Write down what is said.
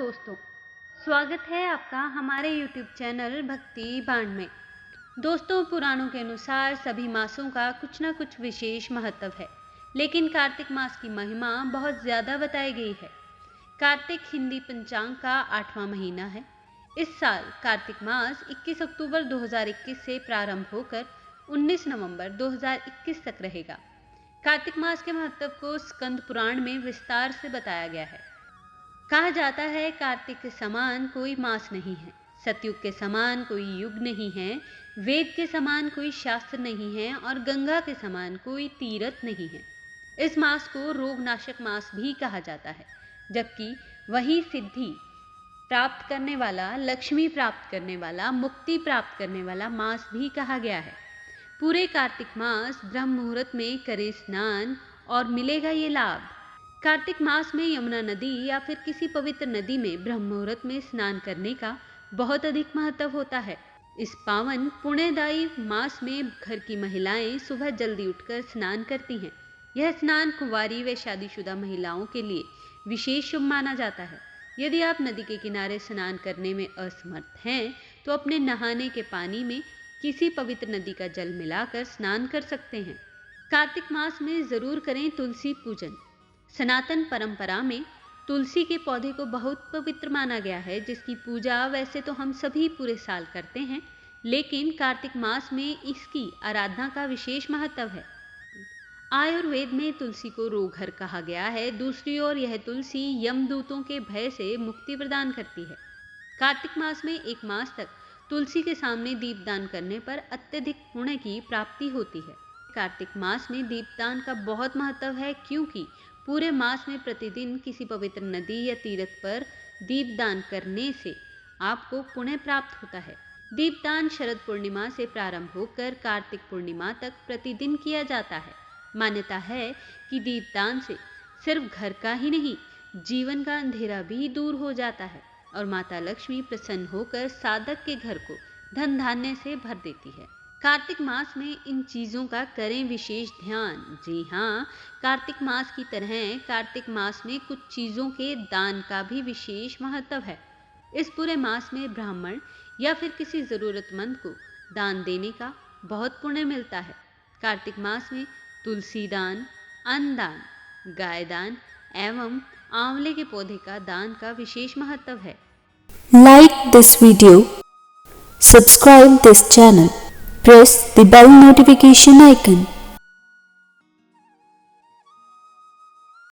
दोस्तों, स्वागत है आपका हमारे YouTube चैनल भक्ति बाण में। दोस्तों, पुराणों के अनुसार सभी मासों का कुछ न कुछ विशेष महत्व है, लेकिन कार्तिक मास की महिमा बहुत ज़्यादा बताई गई है। कार्तिक हिंदी पंचांग का 8वां महीना है। इस साल कार्तिक मास 21 अक्टूबर 2021 से प्रारंभ होकर 19 नवंबर 2021 तक रहेगा। कार्तिक मास के महत्व को स्कंद पुराण में विस्तार से बताया गया है। कहा जाता है, कार्तिक के समान कोई मास नहीं है, सतयुग के समान कोई युग नहीं है, वेद के समान कोई शास्त्र नहीं है और गंगा के समान कोई तीर्थ नहीं है। इस मास को रोगनाशक मास भी कहा जाता है, जबकि वही सिद्धि प्राप्त करने वाला, लक्ष्मी प्राप्त करने वाला, मुक्ति प्राप्त करने वाला मास भी कहा गया है। पूरे कार्तिक मास ब्रह्म मुहूर्त में करें स्नान और मिलेगा ये लाभ। कार्तिक मास में यमुना नदी या फिर किसी पवित्र नदी में ब्रह्म मुहूर्त में स्नान करने का बहुत अधिक महत्व होता है। इस पावन पुण्यदायी मास में घर की महिलाएं सुबह जल्दी उठकर स्नान करती हैं। यह स्नान कुंवारी व शादीशुदा महिलाओं के लिए विशेष शुभ माना जाता है। यदि आप नदी के किनारे स्नान करने में असमर्थ हैं, तो अपने नहाने के पानी में किसी पवित्र नदी का जल मिलाकर स्नान कर सकते हैं। कार्तिक मास में जरूर करें तुलसी पूजन। सनातन परंपरा में तुलसी के पौधे को बहुत पवित्र माना गया है, जिसकी पूजा वैसे तो हम सभी पूरे साल करते हैं, लेकिन कार्तिक मास में इसकी आराधना का विशेष महत्व है। आयुर्वेद में तुलसी को रोगहर कहा गया है। दूसरी ओर यह तुलसी यमदूतों के भय से मुक्ति प्रदान करती है। कार्तिक मास में 1 मास तक तुलसी के सामने दीपदान करने पर अत्यधिक पुण्य की प्राप्ति होती है। कार्तिक मास में दीपदान का बहुत महत्व है, क्योंकि पूरे मास में प्रतिदिन किसी पवित्र नदी या तीर्थ पर दीपदान करने से आपको पुण्य प्राप्त होता है। दीपदान शरद पूर्णिमा से प्रारंभ होकर कार्तिक पूर्णिमा तक प्रतिदिन किया जाता है। मान्यता है कि दीपदान से सिर्फ घर का ही नहीं, जीवन का अंधेरा भी दूर हो जाता है और माता लक्ष्मी प्रसन्न होकर साधक के घर को धन धान्य से भर देती है। कार्तिक मास में इन चीज़ों का करें विशेष ध्यान। जी हाँ, कार्तिक मास की तरह कार्तिक मास में कुछ चीज़ों के दान का भी विशेष महत्व है। इस पूरे मास में ब्राह्मण या फिर किसी ज़रूरतमंद को दान देने का बहुत पुण्य मिलता है। कार्तिक मास में तुलसी दान, अन्न दान, गाय दान एवं आंवले के पौधे का दान का विशेष महत्व है। Like this video, subscribe this channel, press the bell notification icon.